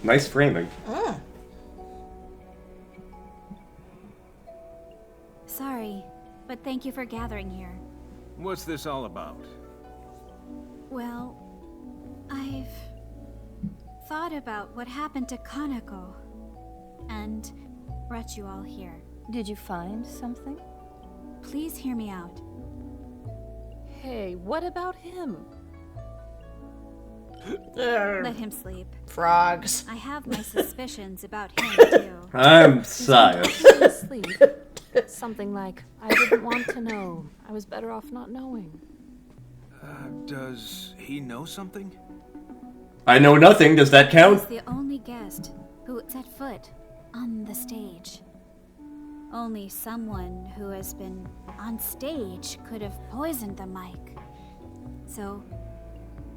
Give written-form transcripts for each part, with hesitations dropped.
Nice framing. Sorry, but thank you for gathering here. What's this all about? Well, I've thought about what happened to Kanako and brought you all here. Did you find something? Please hear me out. Hey, what about him? Let him sleep. Frogs. I have my suspicions about him, too. I'm Saya. Sleep. Something like, I didn't want to know. I was better off not knowing. Does he know something? I know nothing. Does that count? He's the only guest who set foot on the stage. Only someone who has been on stage could have poisoned the mic. So,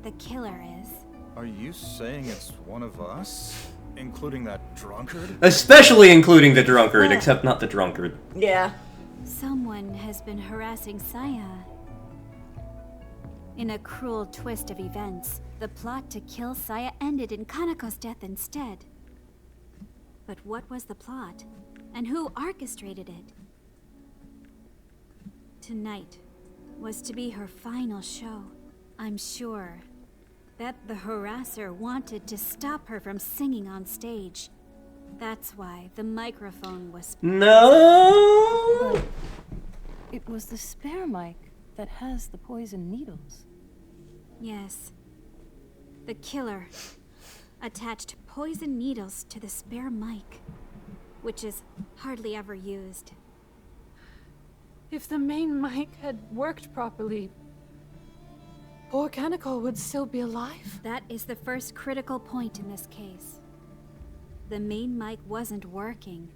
the killer is... Are you saying it's one of us? Including that drunkard? Especially including the drunkard, except not the drunkard. Yeah. Someone has been harassing Saya. In a cruel twist of events, the plot to kill Saya ended in Kanako's death instead. But what was the plot? And who orchestrated it? Tonight was to be her final show. I'm sure that the harasser wanted to stop her from singing on stage. That's why the microphone was... No! But it was the spare mic that has the poison needles. Yes. The killer attached poison needles to the spare mic, which is hardly ever used. If the main mic had worked properly, poor Kanako would still be alive. That is the first critical point in this case. The main mic wasn't working,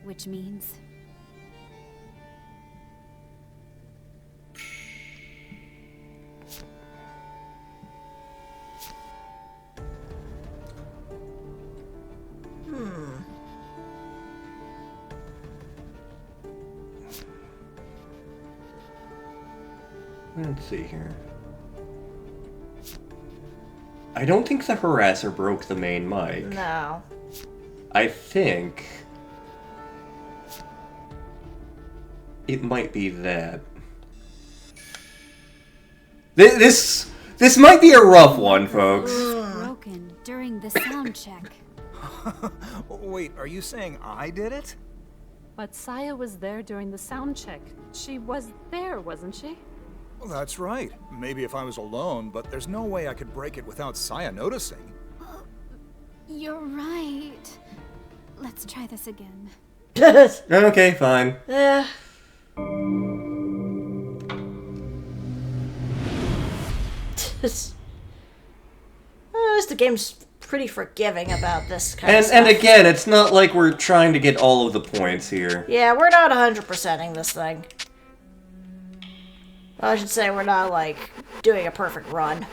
which means... Let's see here. I don't think the harasser broke the main mic. No. I think it might be that. This might be a rough one, folks. broken during the sound check. Wait, are you saying I did it? But Saya was there during the sound check. She was there, wasn't she? Well, that's right. Maybe if I was alone, but there's no way I could break it without Saya noticing. You're right. Let's try this again. Okay, fine. Yeah. The game's pretty forgiving about this kind of stuff. And again, it's not like we're trying to get all of the points here. Yeah, we're not 100%ing this thing. Well, I should say we're not, like, doing a perfect run.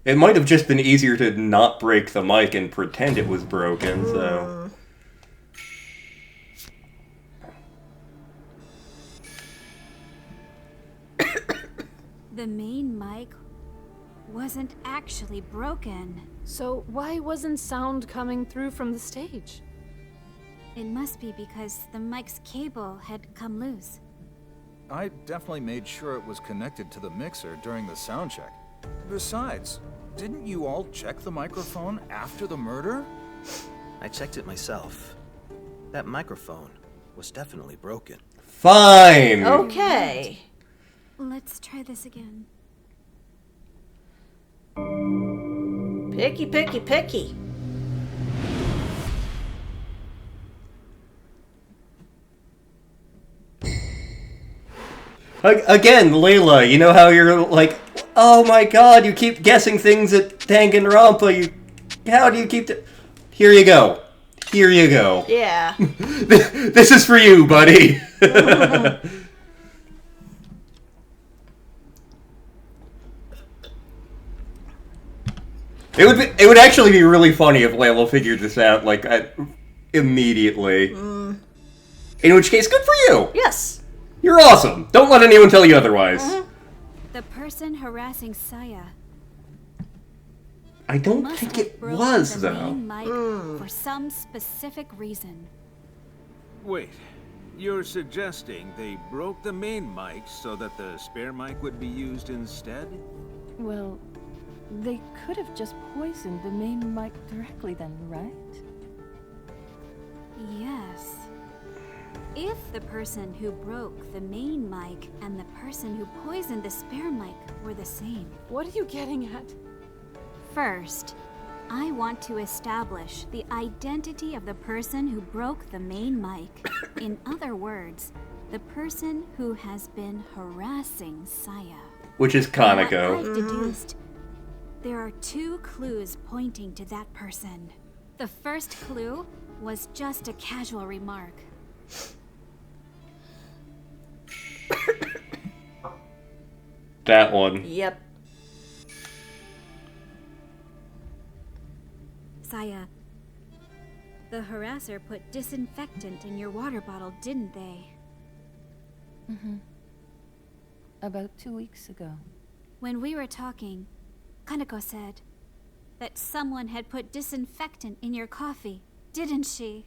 It might have just been easier to not break the mic and pretend it was broken, so... The main mic wasn't actually broken. So why wasn't sound coming through from the stage? It must be because the mic's cable had come loose. I definitely made sure it was connected to the mixer during the sound check. Besides, didn't you all check the microphone after the murder? I checked it myself. That microphone was definitely broken. Fine! Okay. Let's try this again. Picky, picky, picky. Again, Layla, you know how you're like, oh my god, you keep guessing things at Danganronpa, how do you keep Here you go. Here you go. Yeah. This is for you, buddy. It would actually be really funny if Layla figured this out, like, immediately. In which case, good for you! Yes. You're awesome! Don't let anyone tell you otherwise. The person harassing Saya I don't must think have it broken was, the though. main mic for some specific reason. Wait, you're suggesting they broke the main mic so that the spare mic would be used instead? Well, they could have just poisoned the main mic directly then, right? Yes. If the person who broke the main mic and the person who poisoned the spare mic were the same. What are you getting at? First, I want to establish the identity of the person who broke the main mic. In other words, the person who has been harassing Saya. Which is From what Kaneko. I've deduced, there are 2 clues pointing to that person. The first clue was just a casual remark. That one. Yep. Saya, the harasser put disinfectant in your water bottle, didn't they? About 2 weeks ago. When we were talking, Kaneko said that someone had put disinfectant in your coffee, didn't she?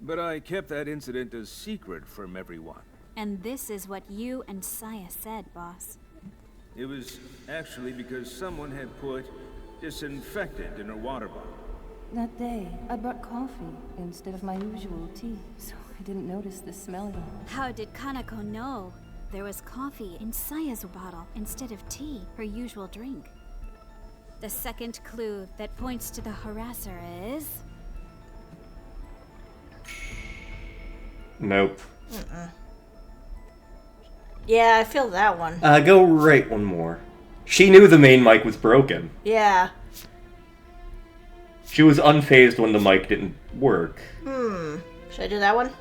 But I kept that incident a secret from everyone. And this is what you and Saya said, boss. It was actually because someone had put disinfectant in her water bottle. That day, I brought coffee instead of my usual tea, so I didn't notice the smell at all. How did Kaneko know there was coffee in Saya's bottle instead of tea, her usual drink? The second clue that points to the harasser is... Nope. Yeah, I feel that one. Go right one more. She knew the main mic was broken. Yeah. She was unfazed when the mic didn't work. Should I do that one?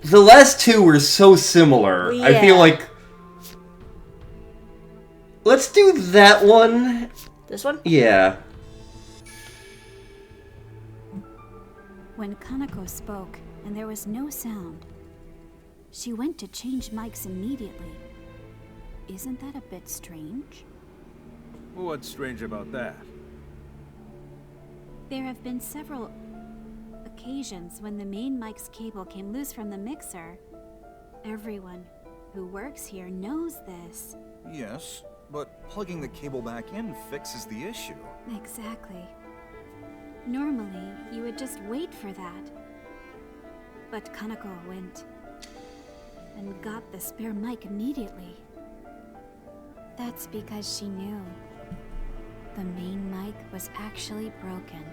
The last 2 were so similar. Well, I feel yeah. like... Let's do that one. This one? Yeah. When Kaneko spoke and there was no sound, she went to change mics immediately. Isn't that a bit strange? What's strange about that? There have been several occasions when the main mic's cable came loose from the mixer. Everyone who works here knows this. Yes, but plugging the cable back in fixes the issue. Exactly. Normally, you would just wait for that. But Kaneko went and got the spare mic immediately. That's because she knew the main mic was actually broken.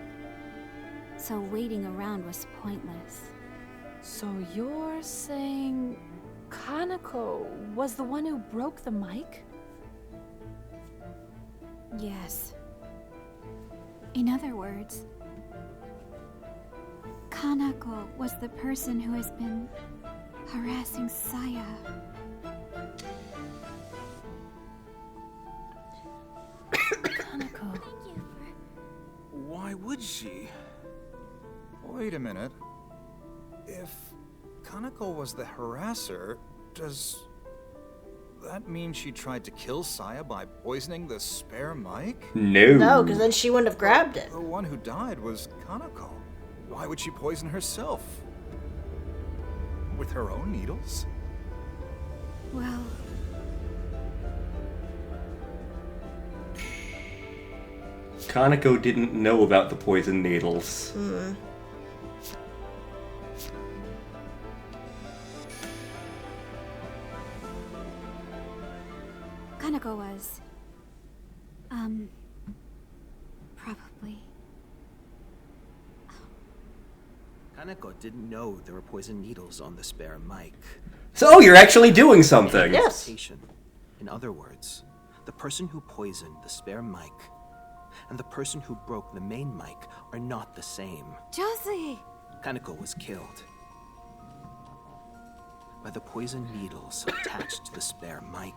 So waiting around was pointless. So you're saying Kaneko was the one who broke the mic? Yes. In other words, Kaneko was the person who has been harassing Saya. Kaneko. Why would she? Wait a minute. If Kaneko was the harasser, does that mean she tried to kill Saya by poisoning the spare mic? No. No, because then she wouldn't have grabbed it. The one who died was Kaneko. Why would she poison herself? With her own needles? Well, Kaneko didn't know about the poison needles. Kaneko was... probably... Kaneko didn't know there were poison needles on the spare mic. So you're actually doing something. Yes. In other words, the person who poisoned the spare mic and the person who broke the main mic are not the same. Josie! Kaneko was killed by the poison needles attached to the spare mic.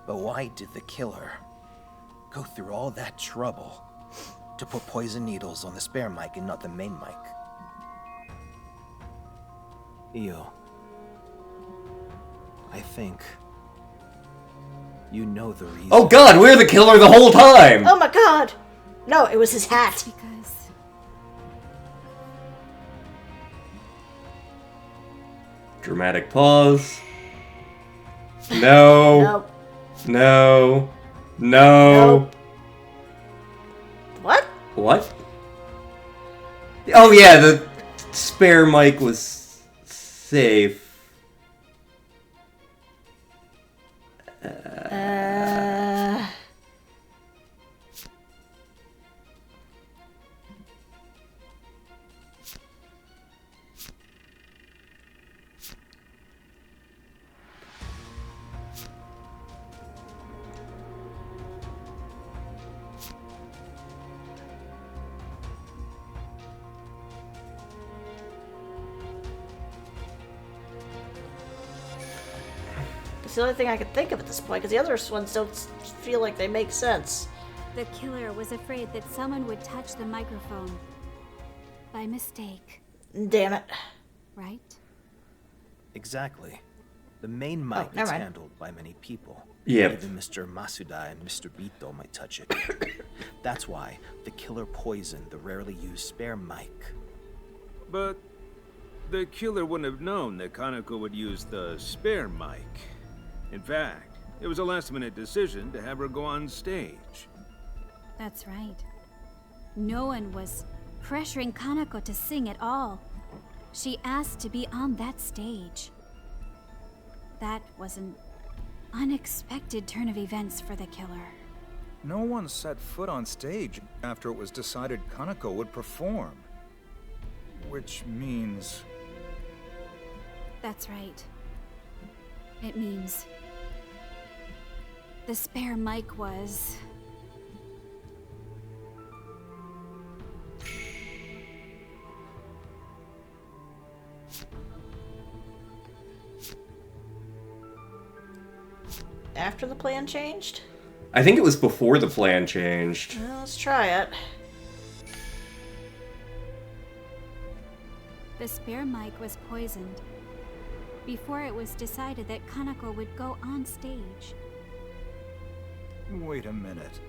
But why did the killer go through all that trouble to put poison needles on the spare mic and not the main mic? Io, I think you know the reason. Oh god, we're the killer the whole time! Oh my god! No, it was his hat. Because Dramatic pause. No. Nope. No. No. Nope. What? What? Oh yeah, the spare mic was safe. It's the only thing I could think of at this point, because the other ones don't feel like they make sense. the killer was afraid that someone would touch the microphone by mistake, Damn it. right? Exactly. The main mic never is mind. handled by many people. Yep. Even Mr. Masuda and Mr. Bito might touch it. That's why the killer poisoned the rarely used spare mic. But the killer wouldn't have known that Kaneko would use the spare mic. In fact, it was a last-minute decision to have her go on stage. That's right. No one was pressuring Kaneko to sing at all. She asked to be on that stage. That was an unexpected turn of events for the killer. No one set foot on stage after it was decided Kaneko would perform. Which means... That's right. It means the spare mic was... After the plan changed? I think it was before the plan changed. Well, let's try it. The spare mic was poisoned before it was decided that Kaneko would go on stage. Wait a minute.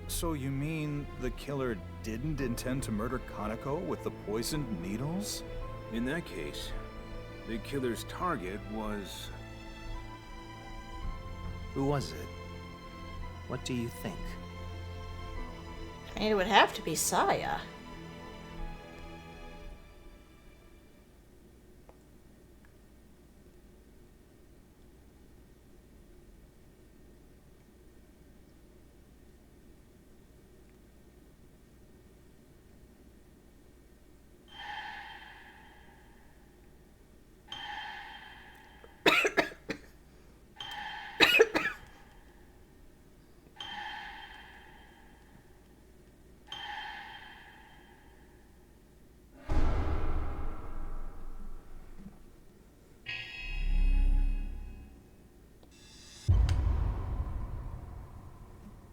So you mean the killer didn't intend to murder Kaneko with the poisoned needles? In that case, the killer's target was... Who was it? What do you think? I mean, it would have to be Saya.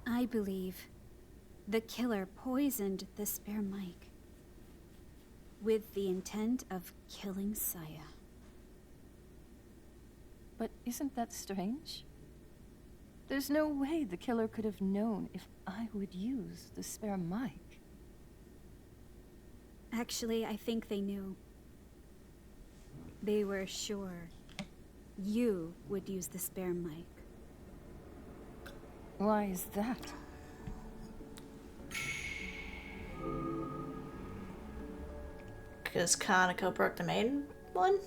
I believe the killer poisoned the spare mic with the intent of killing Saya. But isn't that strange? There's no way the killer could have known if I would use the spare mic. Actually, I think they knew. They were sure you would use the spare mic. Why is that? Because Kaneko broke the main one?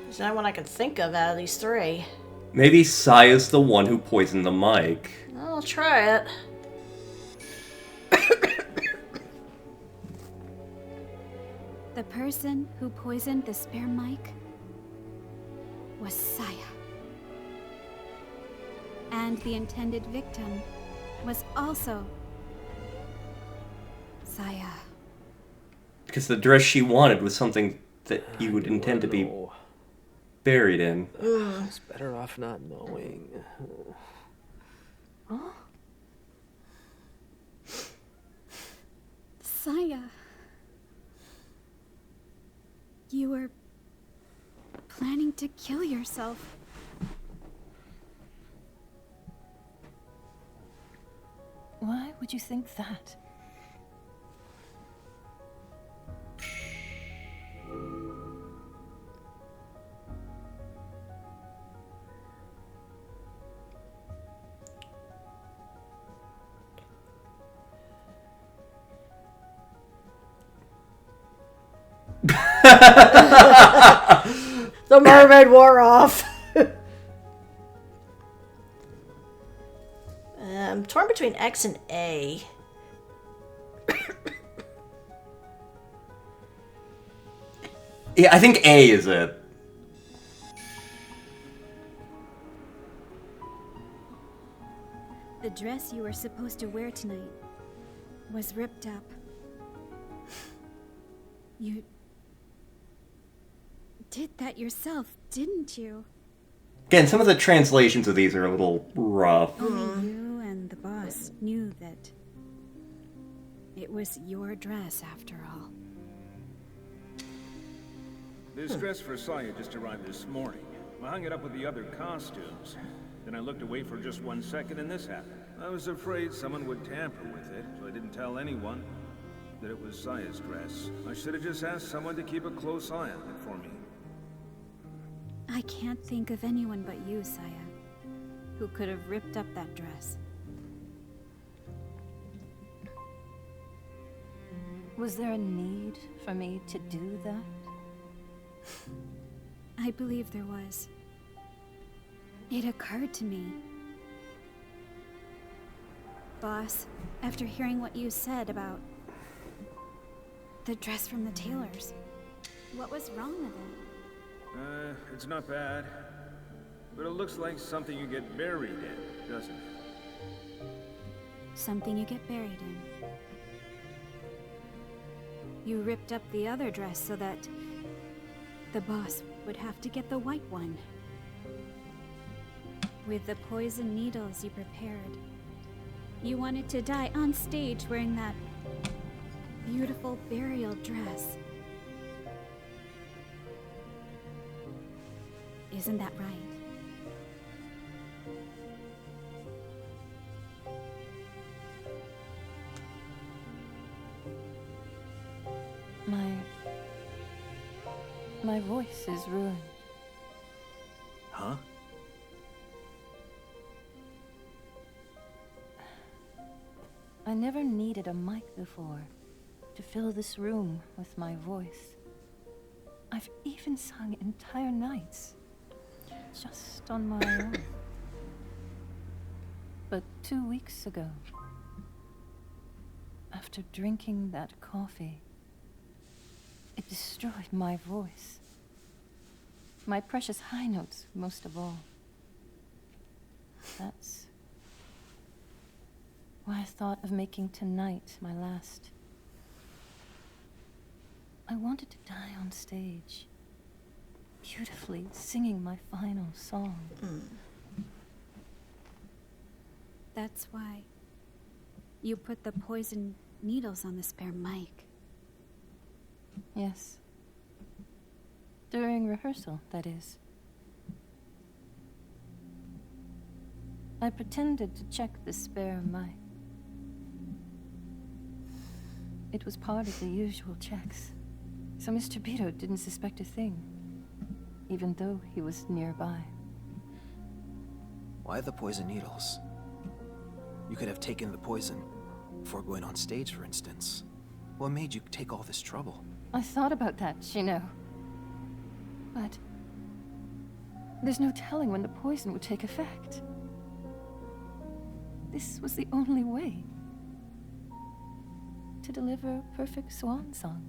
There's not one I can think of out of these three. Maybe Saya's the one who poisoned the mic. I'll try it. The person who poisoned the spare mic was Saya. And the intended victim was also Saya. Because the dress she wanted was something that you would intend to be No. buried in. It's better off not knowing. Huh? Saya. You were planning to kill yourself. Why would you think that? The mermaid wore off. I'm torn between X and A. Yeah, I think A is it. The dress you were supposed to wear tonight was ripped up. You did that yourself, didn't you? Again, some of the translations of these are a little rough. Only you and the boss knew that it was your dress after all. This dress for Saya just arrived this morning. I hung it up with the other costumes. Then I looked away for just 1 second and this happened. I was afraid someone would tamper with it, so I didn't tell anyone that it was Saya's dress. I should have just asked someone to keep a close eye on it for me. I can't think of anyone but you, Saya, who could have ripped up that dress. Was there a need for me to do that? I believe there was. It occurred to me. Boss, after hearing what you said about the dress from the tailors, what was wrong with it? It's not bad. But it looks like something you get buried in, doesn't it? Something you get buried in. You ripped up the other dress so that the boss would have to get the white one. With the poison needles you prepared. You wanted to die on stage wearing that beautiful burial dress. Isn't that right? My voice is ruined. Huh? I never needed a mic before to fill this room with my voice. I've even sung entire nights just on my own. But 2 weeks ago, after drinking that coffee, it destroyed my voice. My precious high notes, most of all. That's why I thought of making tonight my last. I wanted to die on stage, beautifully singing my final song. That's why you put the poison needles on the spare mic. Yes. During rehearsal, that is. I pretended to check the spare mic. It was part of the usual checks, so Mr. Beto didn't suspect a thing, even though he was nearby. Why the poison needles? You could have taken the poison before going on stage, for instance. What made you take all this trouble? I thought about that, you know. But there's no telling when the poison would take effect. This was the only way to deliver a perfect swan song.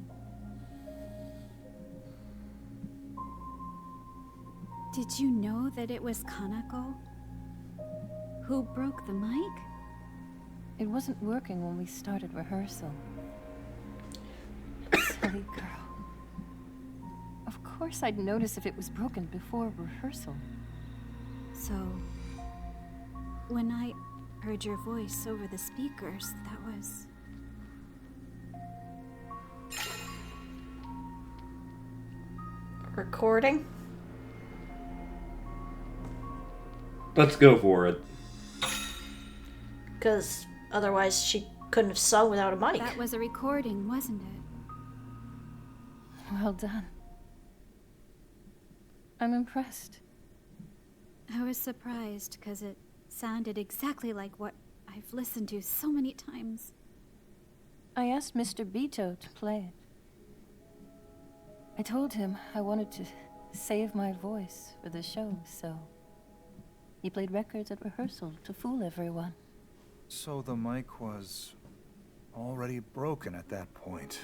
Did you know that it was Kanako who broke the mic? It wasn't working when we started rehearsal. Silly girl. course I'd notice if it was broken before rehearsal. So, when I heard your voice over the speakers, that was... Recording? Let's go for it. Because otherwise she couldn't have sung without a mic. That was a recording, wasn't it? Well done. I'm impressed. I was surprised because it sounded exactly like what I've listened to so many times. I asked Mr. Beto to play it. I told him I wanted to save my voice for the show, so he played records at rehearsal to fool everyone. So the mic was already broken at that point.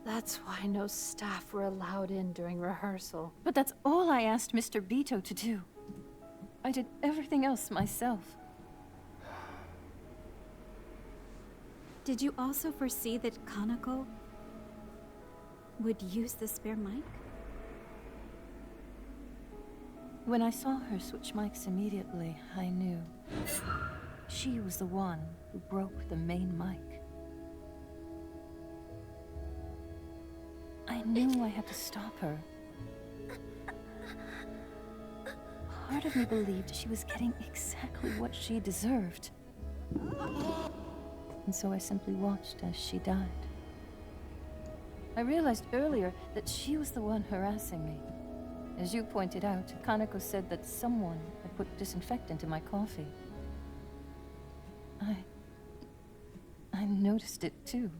That's why no staff were allowed in during rehearsal. But that's all I asked Mr. Beto to do. I did everything else myself. Did you also foresee that Kanako would use the spare mic? When I saw her switch mics immediately, I knew. She was the one who broke the main mic. I knew I had to stop her. Part of me believed she was getting exactly what she deserved. And so I simply watched as she died. I realized earlier that she was the one harassing me. As you pointed out, Kanako said that someone had put disinfectant in my coffee. I noticed it too.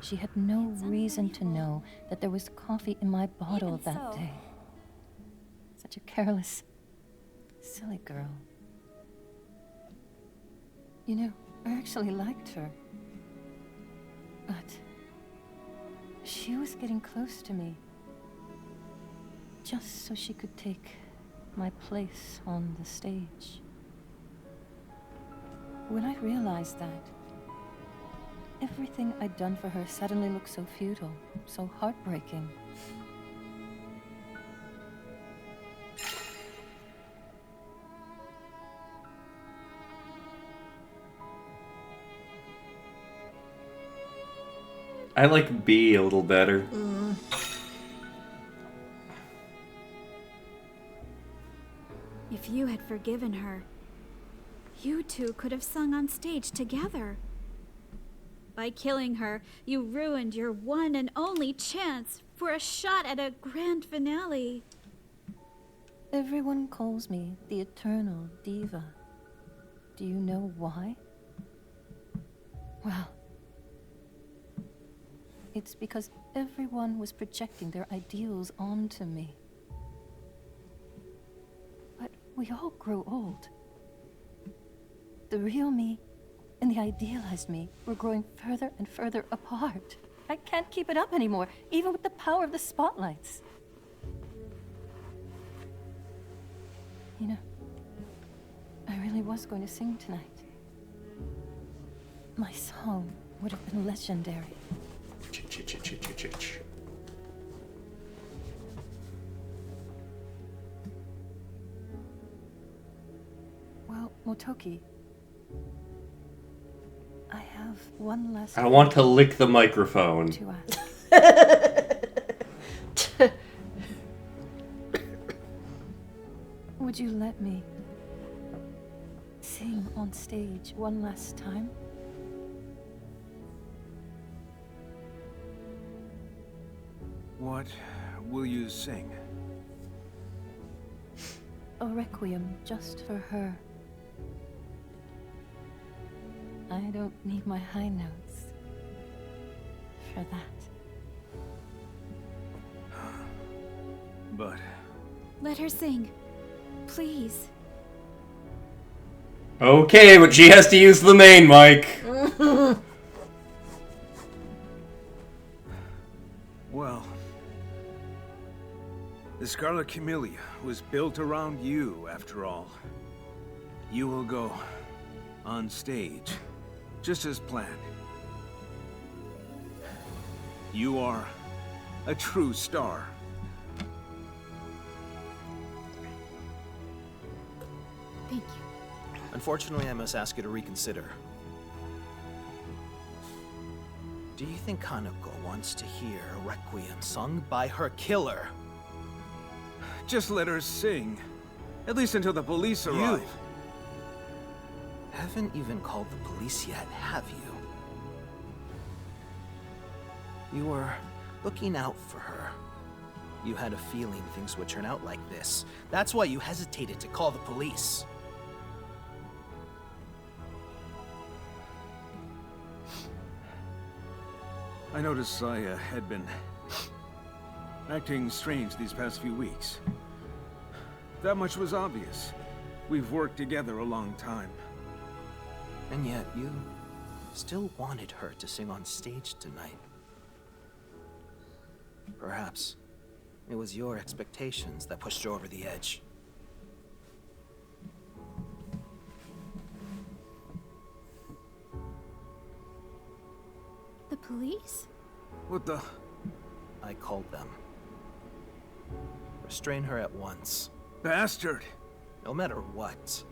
She had no reason to know that there was coffee in my bottle that day. Such a careless, silly girl. You know, I actually liked her. But she was getting close to me. Just so she could take my place on the stage. When I realized that, everything I'd done for her suddenly looked so futile, so heartbreaking. I like B a little better. If you had forgiven her, you two could have sung on stage together. By killing her, you ruined your one and only chance for a shot at a grand finale. Everyone calls me the Eternal Diva. Do you know why? Well, it's because everyone was projecting their ideals onto me. But we all grow old. The real me and the idealized me were growing further and further apart. I can't keep it up anymore, even with the power of the spotlights. You know, I really was going to sing tonight. My song would have been legendary. Well, Motoki, I have one last... I want to lick the microphone. ...to ask. Would you let me sing on stage one last time? What will you sing? A requiem just for her. I don't need my high notes for that. But... Let her sing. Please. Okay, but she has to use the main mic. well... The Scarlet Camellia was built around you, after all. You will go on stage, just as planned. You are A true star. Thank you. Unfortunately, I must ask you to reconsider. Do you think Kaneko wants to hear a requiem sung by her killer? Just let her sing. At least until the police arrive. You haven't even called the police yet, have you? You were looking out for her. You had a feeling things would turn out like this. That's why you hesitated to call the police. I noticed Saya had been acting strange these past few weeks. That much was obvious. We've worked together a long time. And yet, you still wanted her to sing on stage tonight. Perhaps it was your expectations that pushed her over the edge. The police? What the? I called them. Restrain her at once. Bastard! No matter what.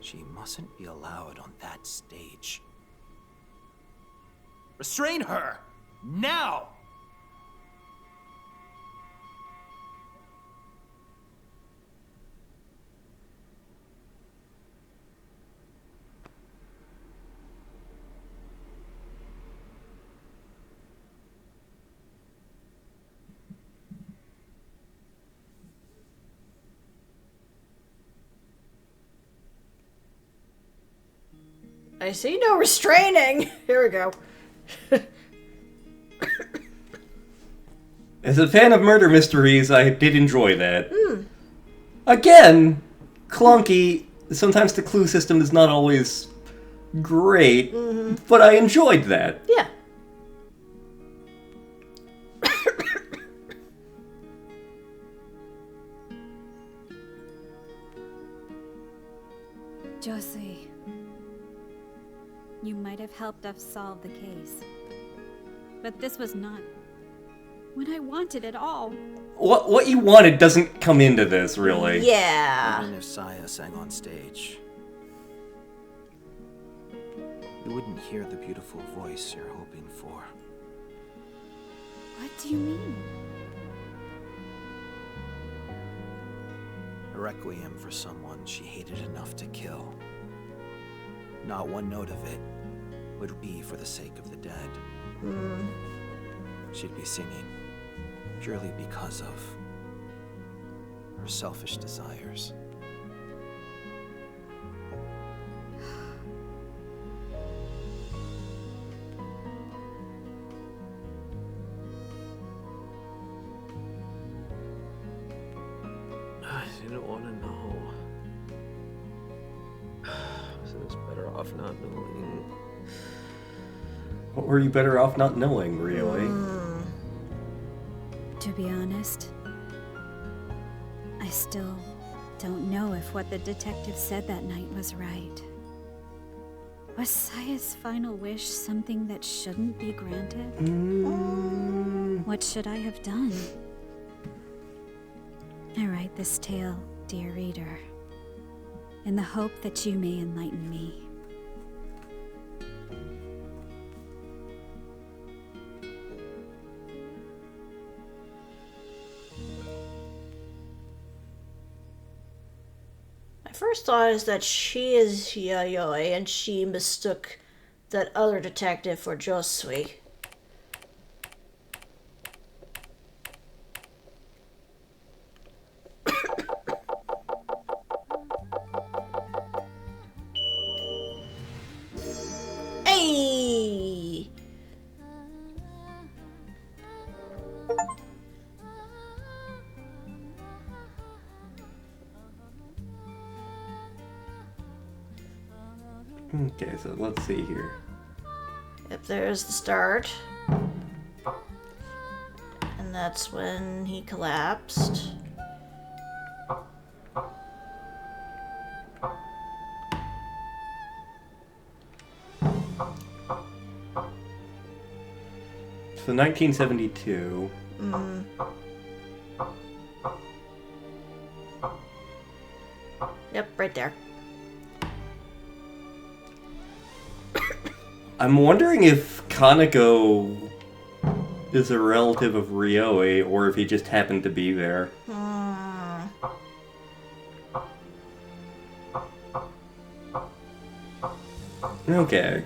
She mustn't be allowed on that stage. Restrain her! Now! I see no restraining. Here we go. As a fan of murder mysteries, I did enjoy that. Again, clunky. Sometimes the clue system is not always great, but I enjoyed that. Yeah. Josie, you might have helped us solve the case. But this was not what I wanted at all. What you wanted doesn't come into this, really. Yeah. Even if Saya sang on stage, you wouldn't hear the beautiful voice you're hoping for. What do you mean? A requiem for someone she hated enough to kill. Not one note of it would be for the sake of the dead. She'd be singing purely because of her selfish desires. I didn't want to know. So it's better off not knowing. What were you better off not knowing, really? To be honest, I still don't know if what the detective said that night was right. Was Saya's final wish something that shouldn't be granted? What should I have done? I write this tale, dear reader, in the hope that you may enlighten me. My first thought is that she is Yayoi and she mistook that other detective for Josui. Hey! Okay, so let's see here. Yep, there's the start. And that's when he collapsed. So 1972. Yep, right there. I'm wondering if Kaneko is a relative of Ryoi, or if he just happened to be there. Okay.